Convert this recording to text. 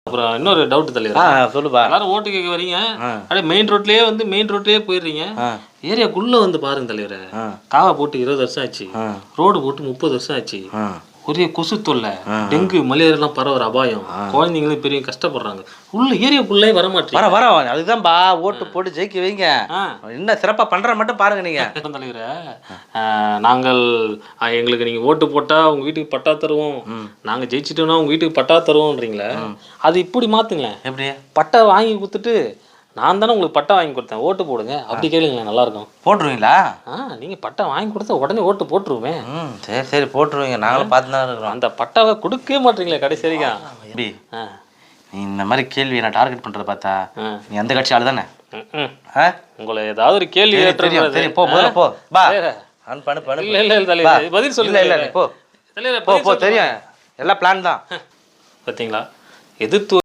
அப்புறம் இன்னொரு டவுட் தலைவர். சொல்லுப்பா. எல்லாரும் ஓட்டு கேட்க வரீங்க, அப்படியே மெயின் ரோட்லயே போயிடுறீங்க. ஏரியாக்குள்ள வந்து பாருங்க தலைவரை, காவா போட்டு 20 வருஷம் ஆச்சு, ரோடு போட்டு 30 வருஷம் ஆச்சு. ஒரே கொசு தொல்லை, டெங்கு மலேரியாலாம் பரவுற அபாயம், குழந்தைங்களும் பெரிய கஷ்டப்படுறாங்க. உள்ள ஏரியாக்குள்ளே வர மாட்டேன். வர அதுதான்பா ஓட்டு போட்டு ஜெயிக்க வைங்க. என்ன சிறப்பா பண்ற மட்டும் பாருங்க நீங்க. தலைவரை, நாங்கள் எங்களுக்கு நீங்க ஓட்டு போட்டா உங்க வீட்டுக்கு பட்டா தருவோம், நாங்க ஜெயிச்சிட்டோம்னா உங்க வீட்டுக்கு பட்டா தருவோம்ன்றீங்களே, அது இப்படி மாத்துங்களேன். எப்படி பட்டா வாங்கி கொடுத்துட்டு நான் தானே உங்களுக்கு பட்டா வாங்கி கொடுத்தேன், ஓட்டு போடுங்க அப்படி கேளுங்களேன், நல்லா இருக்கும். போட்டுருவீங்களா? நீங்க பட்டா வாங்கி கொடுத்தா உடனே ஓட்டு போட்டுருவேன். சரி சரி போட்டுருவீங்க, நாங்களும் பார்த்து தான் இருக்கிறோம். அந்த பட்டாவை கொடுக்கவே மாட்டீங்களே கடைசி வரைக்கும். எப்படி நீ இந்த மாதிரி கேள்வி நான் டார்கெட் பண்றத பார்த்தா நீ அந்த கட்சி ஆளு தானே? உங்களை ஏதாவது ஒரு கேள்வி தெரியும். போ முதல்ல போ. பா பண்ணு. இல்ல பதில் சொல்லு. இல்ல போ போ தெரியும், எல்லாம் பிளான் தான். பார்த்தீங்களா, எதிர்த்து